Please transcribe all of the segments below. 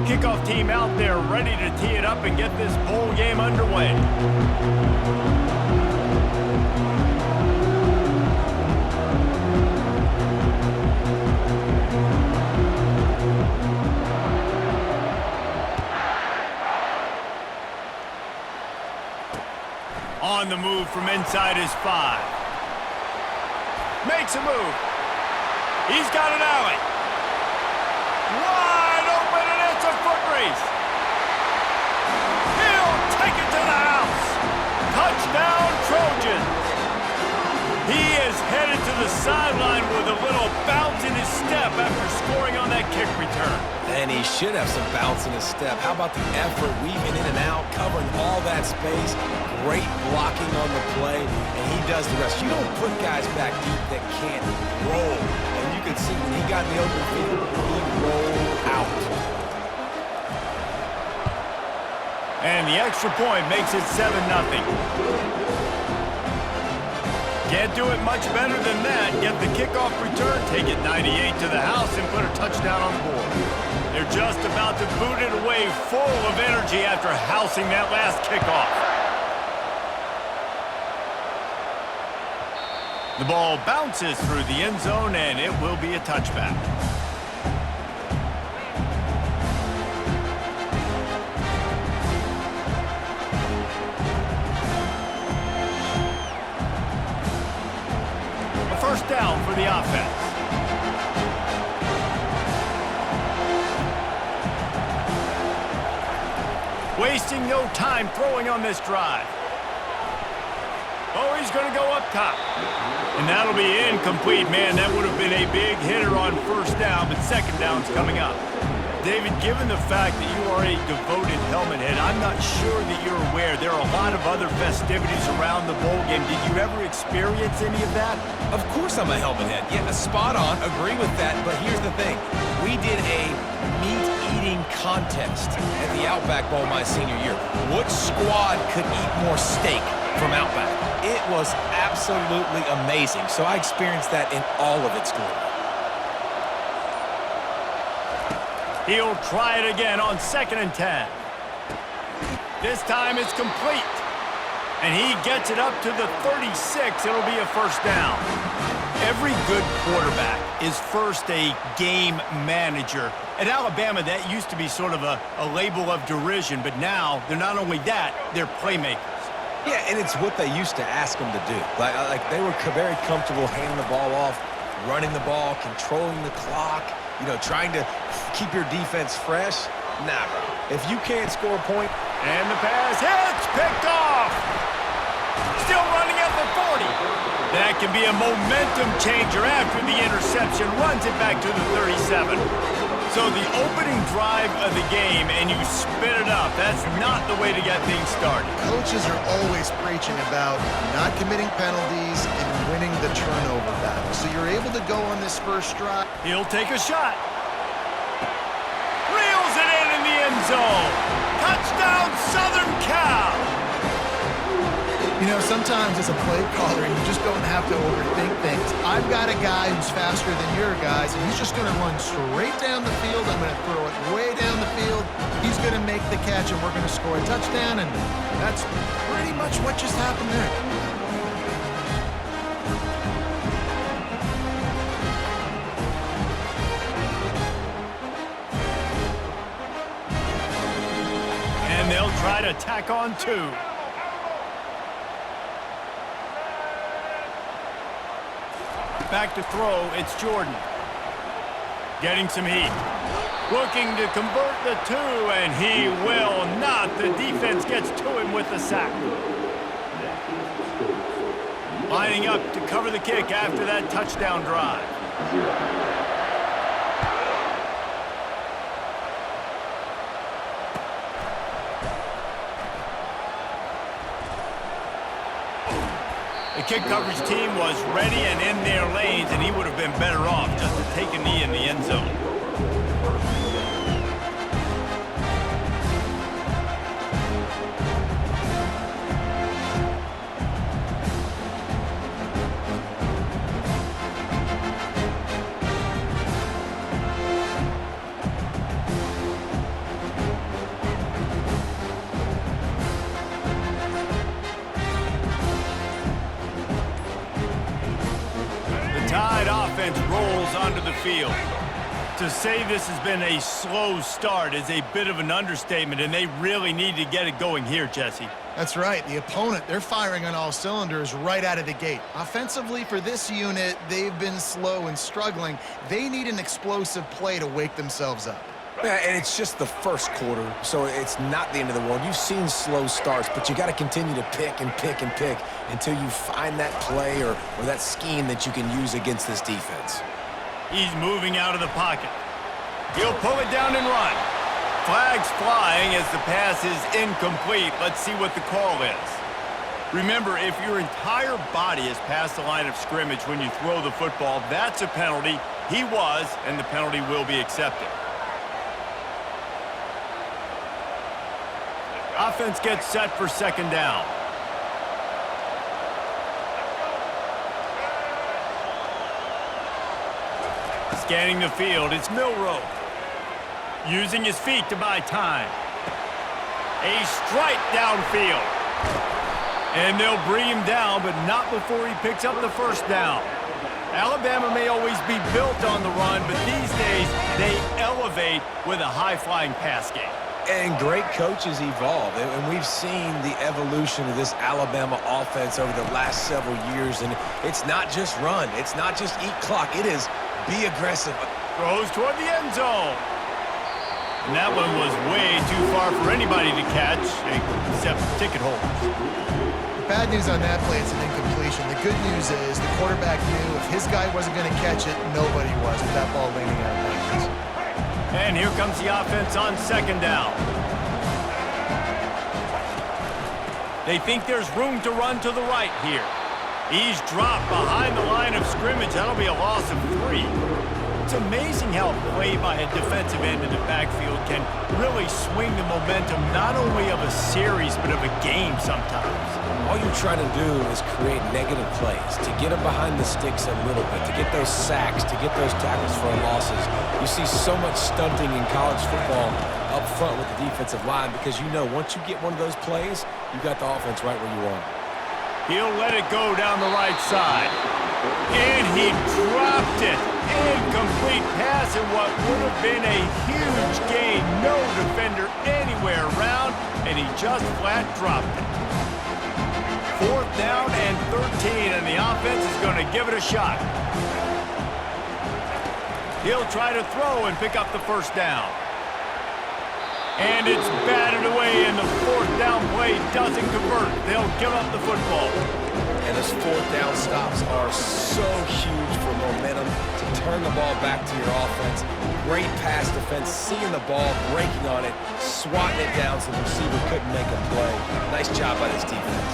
Kickoff team out there ready to tee it up and get this bowl game underway. On the move from inside his 5. Makes a move. He's got an alley. Wide open, and it's a foot race. He'll take it to the house. Touchdown, Trojans. He is headed to the sideline with a little bounce in his step after scoring on that kick return. And he should have some bounce in his step. How about the effort, weaving in and out, covering all that space, great blocking on the play, and he does the rest. You don't put guys back deep that can't roll. And you can see when he got in the open field, he rolled out. And the extra point makes it 7-0. Can't do it much better than that. Get the kickoff return, take it 98 to the house, and put a touchdown on the board. They're just about to boot it away full of energy after housing that last kickoff. The ball bounces through the end zone, and it will be a touchback. First down for the offense. Wasting no time throwing on this drive. Oh, he's going to go up top. And that'll be incomplete. Man, that would have been a big hitter on first down, but second down's coming up. David, given the fact that you are a devoted helmet head, I'm not sure that you're aware there are a lot of other festivities around the bowl game. Did you ever experience any of that? Of course I'm a helmet head. Yeah, spot on. Agree with that. But here's the thing. We did a meat-eating contest at the Outback Bowl my senior year. What squad could eat more steak from Outback? It was absolutely amazing. So I experienced that in all of its glory. He'll try it again on 2nd and 10. This time it's complete. And he gets it up to the 36. It'll be a first down. Every good quarterback is first a game manager. At Alabama, that used to be sort of a label of derision, but now they're not only that, they're playmakers. Yeah, and it's what they used to ask them to do. Like they were very comfortable handing the ball off, running the ball, controlling the clock, trying to keep your defense fresh. Nah, bro. If you can't score a point. And the pass hits, picked off. Still running at the 40. That can be a momentum changer after the interception. Runs it back to the 37. So the opening drive of the game, and you spit it up. That's not the way to get things started. Coaches are always preaching about not committing penalties and winning the turnover battle. So you're able to go on this first drive. He'll take a shot. Reels it in the end zone. Touchdown, Southern Cal. Sometimes as a play caller, you just don't have to overthink things. I've got a guy who's faster than your guys, and he's just going to run straight down the field. I'm going to throw it way down the field. He's going to make the catch, and we're going to score a touchdown, and that's pretty much what just happened there. And they'll try to tack on 2. Back to throw, it's Jordan. Getting some heat. Looking to convert the 2, and he will not. The defense gets to him with the sack. Lining up to cover the kick after that touchdown drive. The kick coverage team was ready and in their lanes, and he would have been better off just to take a knee in the end zone. offense rolls onto the field. To say this has been a slow start is a bit of an understatement, and they really need to get it going here, Jesse. That's right. The opponent, they're firing on all cylinders right out of the gate. Offensively, for this unit, they've been slow and struggling. They need an explosive play to wake themselves up. Yeah, and it's just the first quarter, so it's not the end of the world. You've seen slow starts, but you got to continue to pick and pick and pick until you find that play or that scheme that you can use against this defense. He's moving out of the pocket. He'll pull it down and run. Flags flying as the pass is incomplete. Let's see what the call is. Remember, if your entire body is past the line of scrimmage when you throw the football, that's a penalty. He was, and the penalty will be accepted. Offense gets set for second down. Scanning the field, it's Milroe. Using his feet to buy time. A strike downfield. And they'll bring him down, but not before he picks up the first down. Alabama may always be built on the run, but these days they elevate with a high-flying pass game. And great coaches evolve, and we've seen the evolution of this Alabama offense over the last several years, and it's not just run, it's not just eat clock, it is be aggressive. Throws toward the end zone. And that one was way too far for anybody to catch, except ticket holders. Bad news on that play, it's an incompletion. The good news is the quarterback knew if his guy wasn't going to catch it, nobody was with that ball landing out of bounds. And here comes the offense on second down. They think there's room to run to the right here. He's dropped behind the line of scrimmage. That'll be a loss of 3. It's amazing how a play by a defensive end in the backfield can really swing the momentum not only of a series but of a game sometimes. All you're trying to do is create negative plays, to get them behind the sticks a little bit, to get those sacks, to get those tackles for losses. You see so much stunting in college football up front with the defensive line because you know once you get one of those plays, you got the offense right where you want. He'll let it go down the right side. And he dropped it. Incomplete pass in what would have been a huge gain. No defender anywhere around, and he just flat dropped it. 4th down and 13, and the offense is going to give it a shot. He'll try to throw and pick up the first down. And it's batted away, and the 4th down play doesn't convert. They'll give up the football. And those 4th down stops are so huge for momentum to turn the ball back to your offense. Great pass defense, seeing the ball, breaking on it, swatting it down so the receiver couldn't make a play. Nice job by this defense.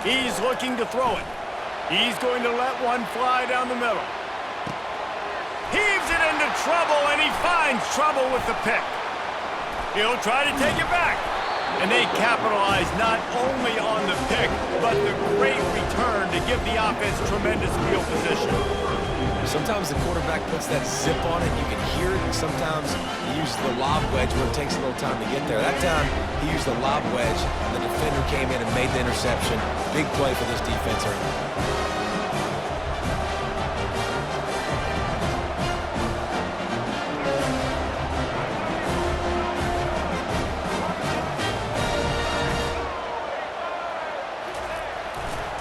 He's looking to throw it. He's going to let one fly down the middle. Heaves it into trouble, and he finds trouble with the pick. He'll try to take it back. And they capitalize not only on the pick, but the great return to give the offense tremendous field position. Sometimes the quarterback puts that zip on it, you can hear it, and sometimes he uses the lob wedge where it takes a little time to get there. That time, he used the lob wedge, and the defender came in and made the interception. Big play for this defense early.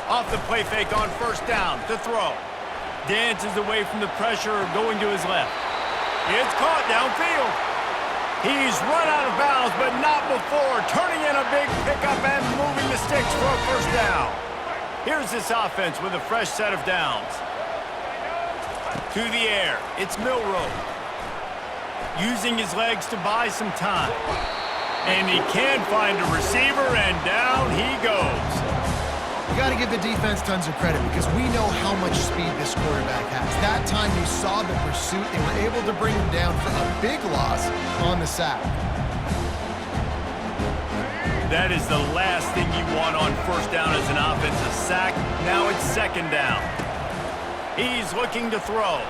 Off the play fake on first down to throw. Dances away from the pressure, going to his left. It's caught downfield. He's run out of bounds, but not before turning in a big pickup and moving the sticks for a first down. Here's this offense with a fresh set of downs. To the air, it's Milroe. Using his legs to buy some time. And he can find a receiver, and down he goes. You got to give the defense tons of credit because we know how much speed this quarterback has. That time you saw the pursuit, they were able to bring him down for a big loss on the sack. That is the last thing you want on first down as an offensive sack. Now it's second down. He's looking to throw.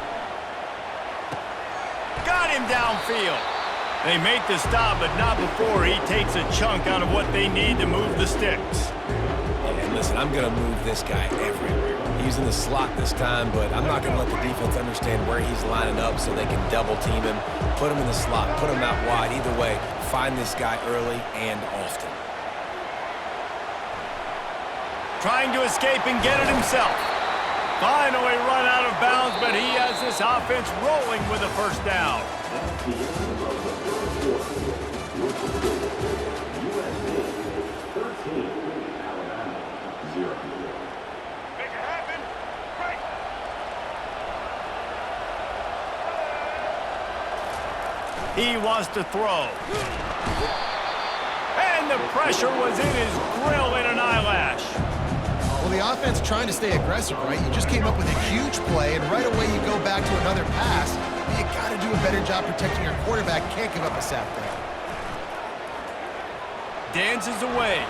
Got him downfield. They make the stop, but not before he takes a chunk out of what they need to move the sticks. And listen, I'm going to move this guy everywhere. He's in the slot this time, but I'm not going to let the defense understand where he's lining up so they can double team him, put him in the slot, put him out wide. Either way, find this guy early and often. Trying to escape and get it himself. Finally run out of bounds, but he has this offense rolling with a first down. He wants to throw. And the pressure was in his grill in an eyelash. Well, the offense trying to stay aggressive, right? You just came up with a huge play, and right away you go back to another pass. You got to do a better job protecting your quarterback. Can't give up a sack there. Dances away.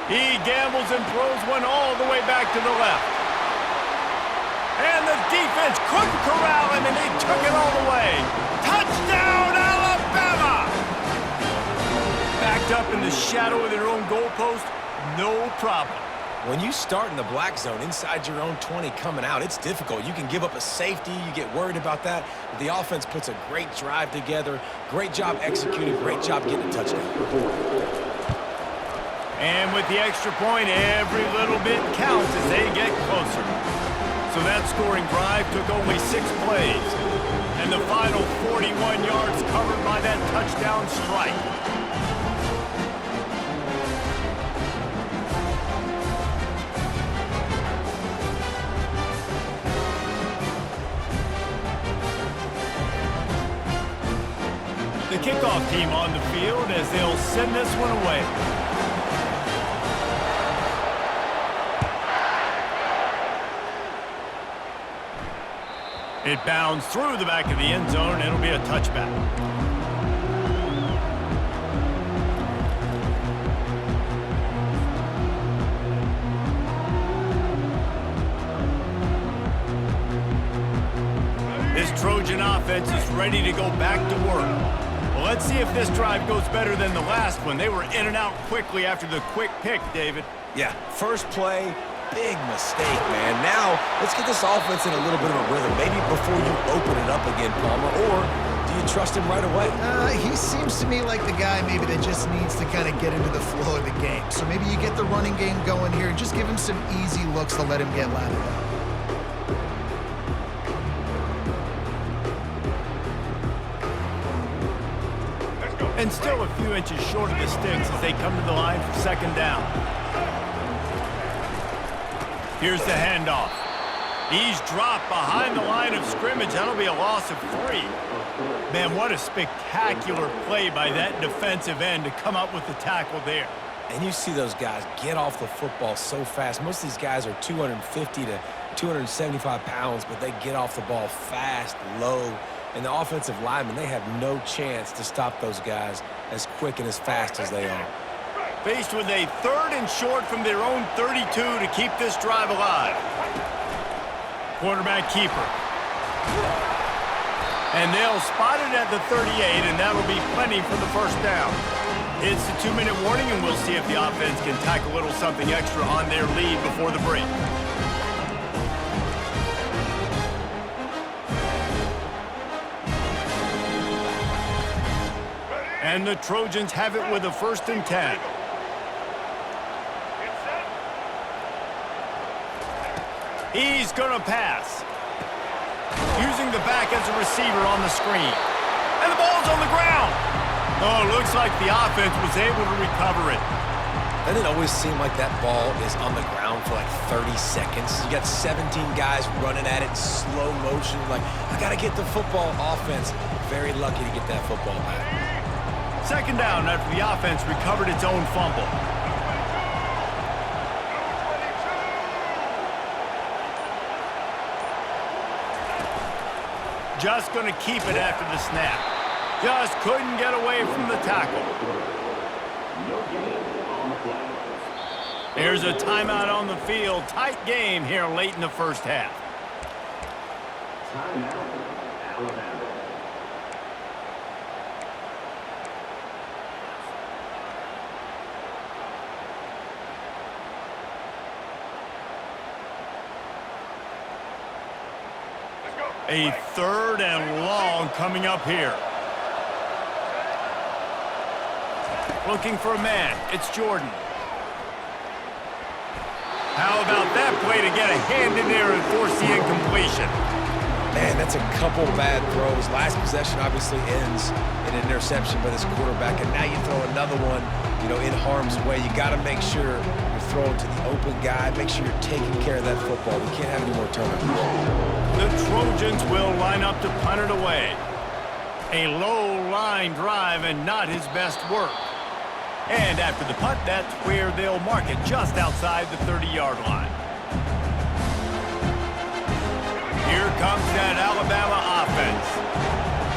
He gambles and throws one all the way back to the left. And the defense couldn't corral him, and they took it all the way. Touchdown, Alabama! Backed up in the shadow of their own goalpost, no problem. When you start in the black zone inside your own 20 coming out, it's difficult. You can give up a safety. You get worried about that. But the offense puts a great drive together. Great job executing. Great job getting a touchdown. And with the extra point, every little bit counts as they get closer. So that scoring drive took only 6 plays. And the final 41 yards covered by that touchdown strike. The kickoff team on the field as they'll send this one away. It bounds through the back of the end zone, and it'll be a touchback. This Trojan offense is ready to go back to work. Well, let's see if this drive goes better than the last one. They were in and out quickly after the quick pick, David. Yeah, first play, big mistake, man. Now, let's get this offense in a little bit of a rhythm. Maybe before you open it up again, Palmer, or do you trust him right away? He seems to me like the guy maybe that just needs to kind of get into the flow of the game. So maybe you get the running game going here and just give him some easy looks to let him get lathered up. And still a few inches short of the sticks as they come to the line for second down. Here's the handoff. He's dropped behind the line of scrimmage. That'll be a loss of 3. Man, what a spectacular play by that defensive end to come up with the tackle there. And you see those guys get off the football so fast. Most of these guys are 250 to 275 pounds, but they get off the ball fast, low. And the offensive linemen, they have no chance to stop those guys as quick and as fast as they are. Faced with a 3rd and short from their own 32 to keep this drive alive. Quarterback keeper. And they'll spot it at the 38, and that'll be plenty for the first down. It's the 2-minute warning, and we'll see if the offense can tack a little something extra on their lead before the break. And the Trojans have it with a 1st and 10. He's going to pass. Using the back as a receiver on the screen. And the ball's on the ground. Oh, looks like the offense was able to recover it. Doesn't it always seem like that ball is on the ground for like 30 seconds? You got 17 guys running at it, slow motion. Like, I got to get the football. Offense, very lucky to get that football back. Second down after the offense recovered its own fumble. Just going to keep it after the snap. Just couldn't get away from the tackle. There's a timeout on the field. Tight game here late in the first half. Timeout, Alabama. A 3rd and long coming up here. Looking for a man. It's Jordan. How about that play to get a hand in there and force the incompletion? Man, that's a couple bad throws. Last possession obviously ends in an interception by this quarterback, and now you throw another one, in harm's way. You got to make sure you're throwing to the open guy. Make sure you're taking care of that football. We can't have any more turnovers. The Trojans will line up to punt it away. A low line drive and not his best work. And after the punt, that's where they'll mark it, just outside the 30-yard line. Here comes that Alabama offense.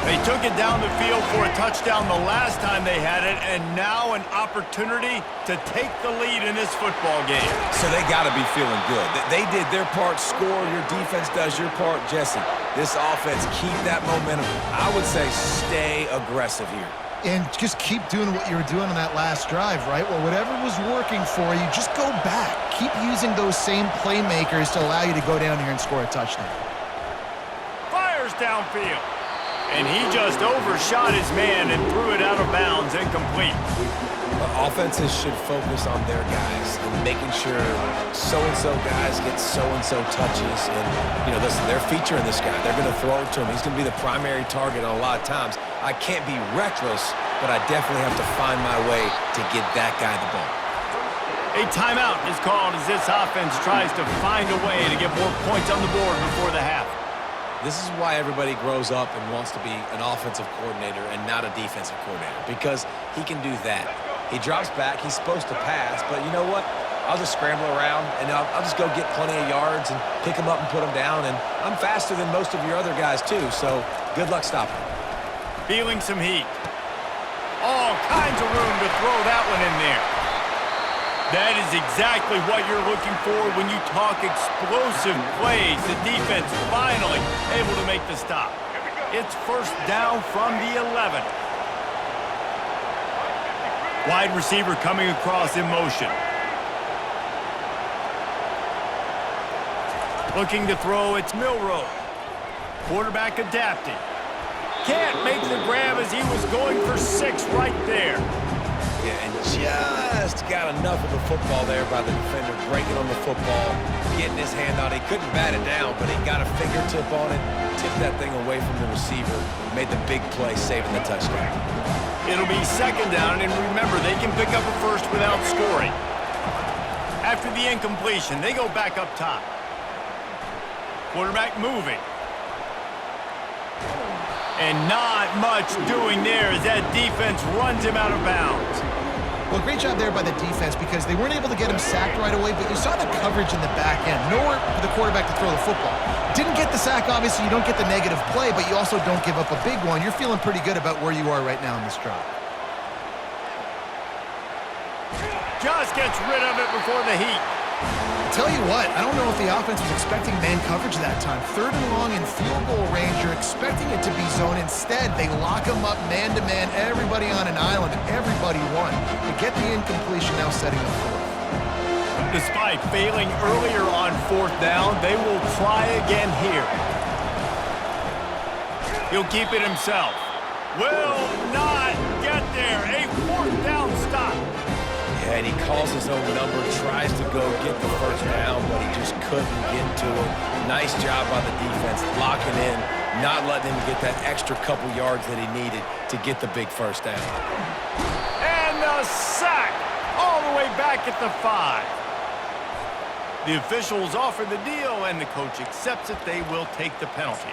They took it down the field for a touchdown the last time they had it, and now an opportunity to take the lead in this football game. So they got to be feeling good. They did their part, score. Your defense does your part, Jesse. This offense, keep that momentum. I would say stay aggressive here. And just keep doing what you were doing on that last drive, right? Well, whatever was working for you, just go back. Keep using those same playmakers to allow you to go down here and score a touchdown. Fires downfield. And he just overshot his man and threw it out of bounds, incomplete. Offenses should focus on their guys and making sure so-and-so guys get so-and-so touches. And, listen, they're featuring this guy. They're going to throw it to him. He's going to be the primary target on a lot of times. I can't be reckless, but I definitely have to find my way to get that guy the ball. A timeout is called as this offense tries to find a way to get more points on the board before the half. This is why everybody grows up and wants to be an offensive coordinator and not a defensive coordinator, because he can do that. He drops back. He's supposed to pass, but you know what? I'll just scramble around, and I'll just go get plenty of yards and pick them up and put them down, and I'm faster than most of your other guys, too, so good luck stopping him. Feeling some heat. All kinds of room to throw that one in there. That is exactly what you're looking for when you talk explosive plays. The defense finally able to make the stop. It's 1st down from the 11. Wide receiver coming across in motion. Looking to throw, it's Milroe. Quarterback adapting. Can't make the grab as he was going for 6 right there. Yeah, and just got enough of the football there by the defender, breaking on the football, getting his hand on it. He couldn't bat it down, but he got a fingertip on it, tipped that thing away from the receiver, made the big play, saving the touchdown. It'll be 2nd down, and remember, they can pick up a first without scoring. After the incompletion, they go back up top. Quarterback moving. And not much doing there as that defense runs him out of bounds. Well, great job there by the defense because they weren't able to get him sacked right away, but you saw the coverage in the back end. Nowhere for the quarterback to throw the football. Didn't get the sack, obviously. You don't get the negative play, but you also don't give up a big one. You're feeling pretty good about where you are right now in this drive. Just gets rid of it before the heat. Tell you what, I don't know if the offense was expecting man coverage that time. 3rd and long in field goal range, you're expecting it to be zone. Instead, they lock them up man-to-man, everybody on an island, and everybody won. They get the incompletion, now setting up 4th. Despite failing earlier on 4th down, they will try again here. He'll keep it himself. Will not get there. A 4th down stop. Yeah, and he calls his own number, tries to go get the 1st down, but he just couldn't get to it. Nice job by the defense, locking in, not letting him get that extra couple yards that he needed to get the big 1st down. And the sack all the way back at the 5. The officials offer the deal, and the coach accepts it. They will take the penalty.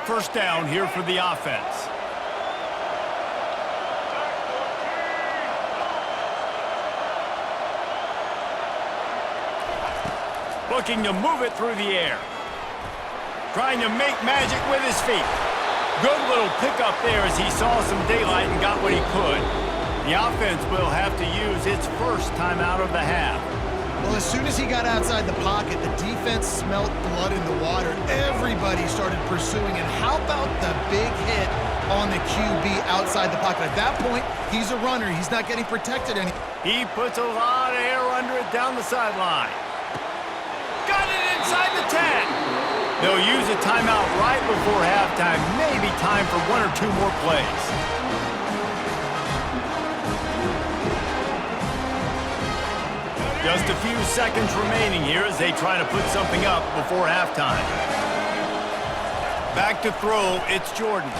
First down here for the offense. Looking to move it through the air. Trying to make magic with his feet. Good little pickup there as he saw some daylight and got what he could. The offense will have to use its first timeout of the half. Well, as soon as he got outside the pocket, the defense smelled blood in the water. Everybody started pursuing, and how about the big hit on the QB outside the pocket. At that point, he's a runner. He's not getting protected anymore. He puts a lot of air under it down the sideline. Got it inside the 10. They'll use a timeout right before halftime. Maybe time for one or two more plays. Just a few seconds remaining here as they try to put something up before halftime. Back to throw, it's Jordan.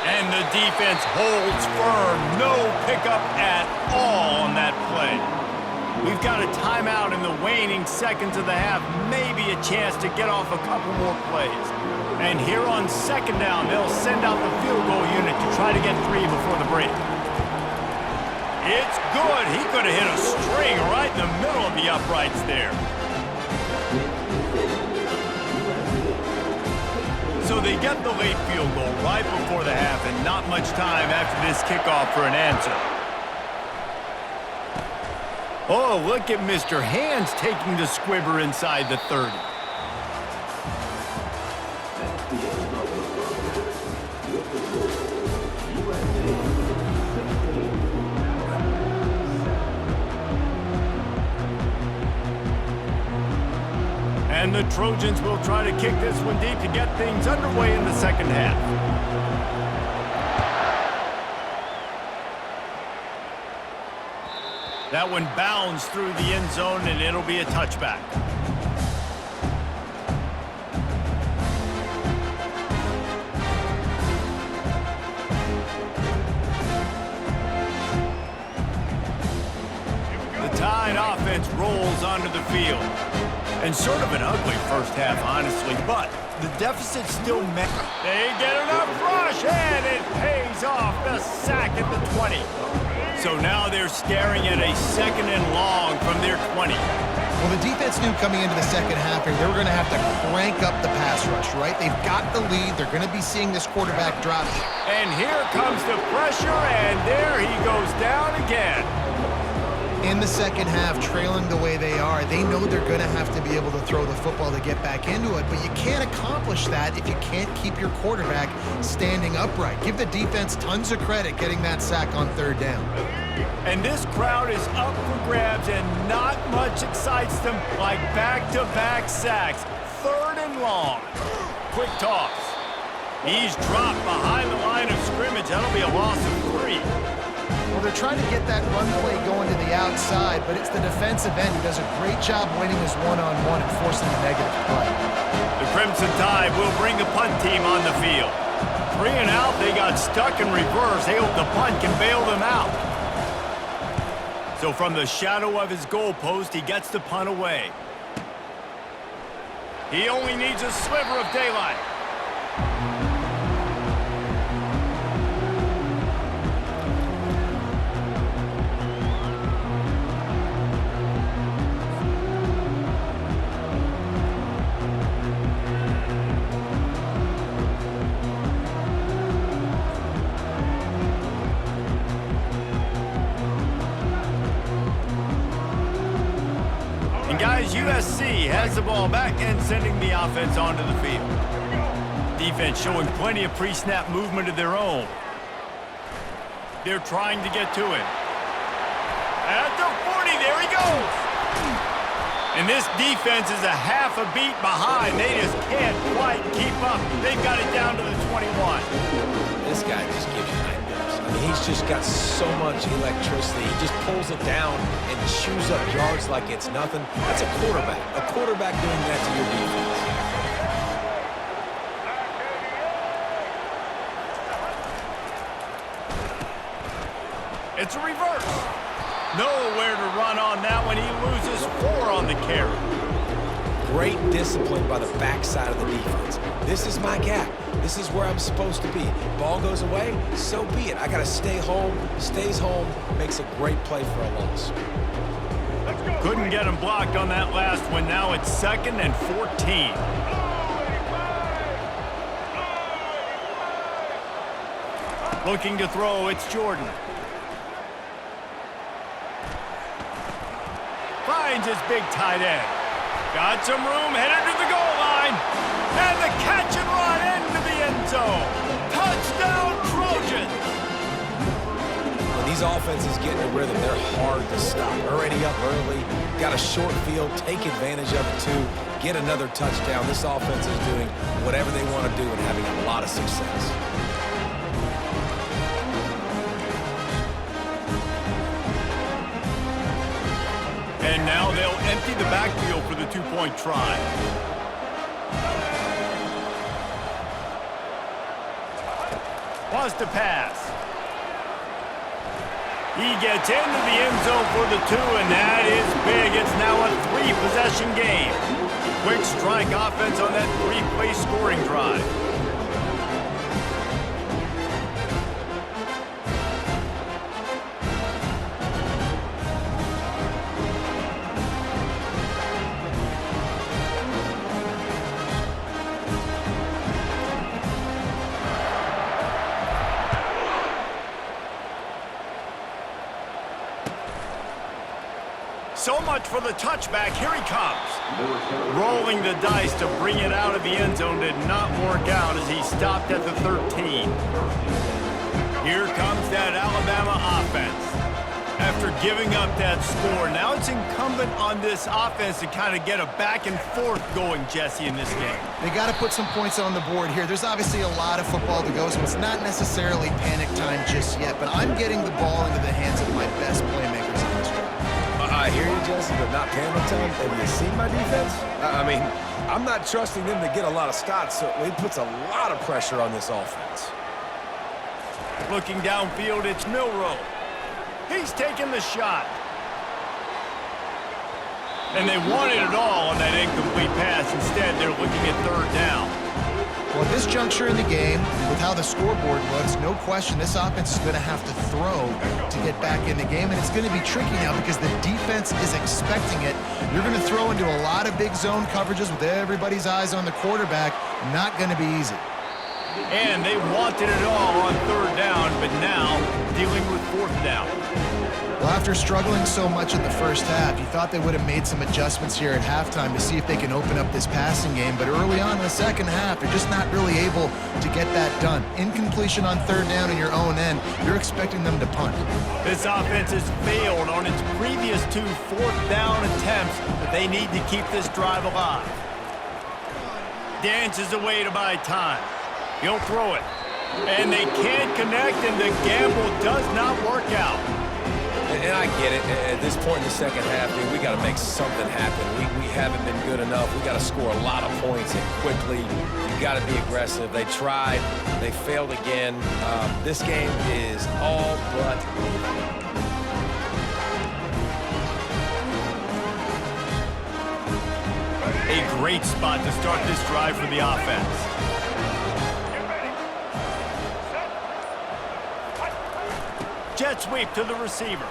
And the defense holds firm. No pickup at all on that play. We've got a timeout in the waning seconds of the half. Maybe a chance to get off a couple more plays. And here on second down, they'll send out the field goal unit to try to get 3 before the break. It's good. He could have hit a string right in the middle of the uprights there. So they get the late field goal right before the half and not much time after this kickoff for an answer. Oh, look at Mr. Hands taking the squibber inside the 30. And the Trojans will try to kick this one deep to get things underway in the second half. That one bounds through the end zone, and it'll be a touchback. The Tide offense rolls onto the field. And sort of an ugly first half, honestly, but the deficit still met. They get enough rush, and it pays off. The sack at the 20. So now they're staring at a second and long from their 20. Well, the defense knew coming into the second half here, they were going to have to crank up the pass rush, right? They've got the lead. They're going to be seeing this quarterback drop. And here comes the pressure, and there he goes down again. In the second half, trailing the way they are, they know they're going to have to be able to throw the football to get back into it, but you can't accomplish that if you can't keep your quarterback standing upright. Give the defense tons of credit getting that sack on third down. And this crowd is up for grabs, and not much excites them like back-to-back sacks. Third and long. Quick toss. He's dropped behind the line of scrimmage. That'll be a loss of 3. Well, they're trying to get that run play going to the outside, but it's the defensive end who does a great job winning his one-on-one and forcing the negative play. The Crimson Tide will bring the punt team on the field. 3 and out, they got stuck in reverse. They hope the punt can bail them out. So from the shadow of his goalpost, he gets the punt away. He only needs a sliver of daylight. Guys, USC has the ball back and sending the offense onto the field. Defense showing plenty of pre-snap movement of their own. They're trying to get to him. At the 40, there he goes. And this defense is a half a beat behind. They just can't quite keep up. They've got it down to the 21. This guy just gives you nightmares. I mean, he's just got so much electricity. He just pulls it down and chews up yards like it's nothing. That's a quarterback. A quarterback doing that to your defense. It's a reverse. Nowhere to run on that one. He loses 4 on the carry. Great discipline by the backside of the defense. This is my gap. This is where I'm supposed to be. Ball goes away, so be it. I got to stay home. Stays home, makes a great play for a loss. Couldn't get him blocked on that last one. Now it's 2nd and 14. Looking to throw, it's Jordan. Finds his big tight end. Got some room, headed to the goal line. And the catch and run into the end zone. Touchdown, Trojans! these offenses get in a rhythm, they're hard to stop. Already up early, got a short field, take advantage of it too, get another touchdown. This offense is doing whatever they want to do and having a lot of success. And now they'll empty the backfield for the two-point try. Wants to pass. He gets into the end zone for the 2, and that is big. It's now a 3-possession game. Quick strike offense on that 3-play scoring drive. So much for the touchback. Here he comes. Rolling the dice to bring it out of the end zone did not work out as he stopped at the 13. Here comes that Alabama offense. After giving up that score, now it's incumbent on this offense to kind of get a back and forth going, Jesse, in this game. They got to put some points on the board here. There's obviously a lot of football to go, so it's not necessarily panic time just yet, but I'm getting the ball into the hands of my best playmakers in this drive. I hear you, Jesse, but not panic time. Have you seen my defense? I mean, I'm not trusting them to get a lot of stops, so it puts a lot of pressure on this offense. Looking downfield, it's Milroe. He's taking the shot. And they wanted it all on that incomplete pass. Instead, they're looking at third down. Well, at this juncture in the game, with how the scoreboard looks, no question this offense is going to have to throw to get back in the game, and it's going to be tricky now because the defense is expecting it. You're going to throw into a lot of big zone coverages with everybody's eyes on the quarterback. Not going to be easy. And they wanted it all on third down, but now dealing with fourth down. Well, after struggling so much in the first half, you thought they would have made some adjustments here at halftime to see if they can open up this passing game. But early on in the second half, they're just not really able to get that done. Incompletion on third down in your own end, you're expecting them to punt. This offense has failed on its previous 2 fourth-down attempts, but they need to keep this drive alive. Dances away to buy time. He'll throw it. And they can't connect, and the gamble does not work out. And I get it. At this point in the second half, dude, we got to make something happen. We haven't been good enough. We got to score a lot of points and quickly. You got to be aggressive. They tried. They failed again. This game is all but a great spot to start this drive for the offense. Jet sweep to the receiver.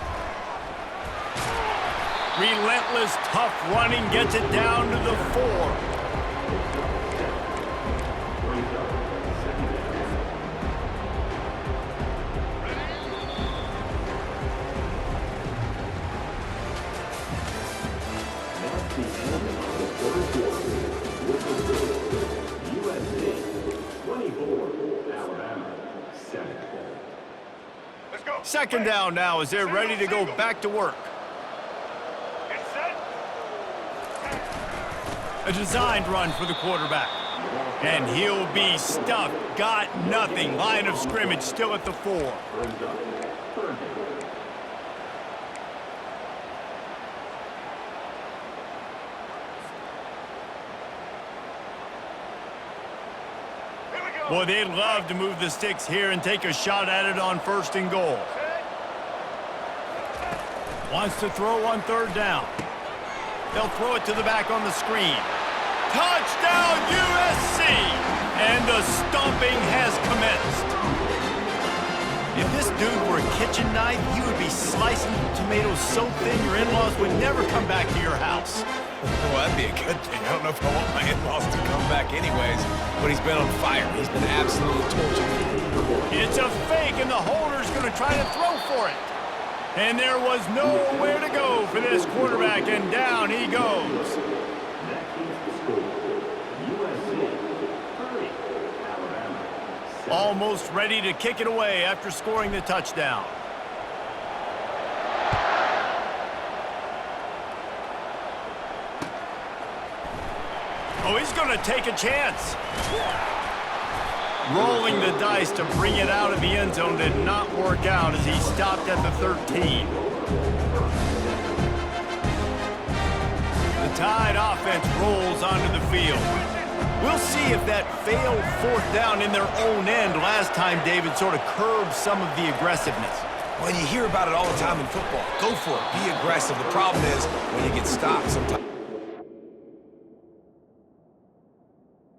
Relentless, tough running gets it down to the 4. Second down now as they're ready to go back to work. A designed run for the quarterback. And he'll be stuffed. Got nothing. Line of scrimmage still at the 4. Boy, they'd love to move the sticks here and take a shot at it on 1st and goal. Wants to throw on third down. They'll throw it to the back on the screen. Touchdown, USC! And the stomping has commenced. If this dude were a kitchen knife, he would be slicing tomatoes so thin your in-laws would never come back to your house. Well, that'd be a good thing. I don't know if I want my in-laws to come back anyways, but he's been on fire. He's been absolutely torching. It's a fake, and the holder's going to try to throw for it. And there was nowhere to go for this quarterback, and down he goes. Almost ready to kick it away after scoring the touchdown. Oh, he's going to take a chance. Rolling the dice to bring it out of the end zone did not work out as he stopped at the 13. The Tide offense rolls onto the field. We'll see if that failed fourth down in their own end last time, David, sort of curbed some of the aggressiveness. Well, you hear about it all the time in football. Go for it. Be aggressive. The problem is when you get stopped sometimes.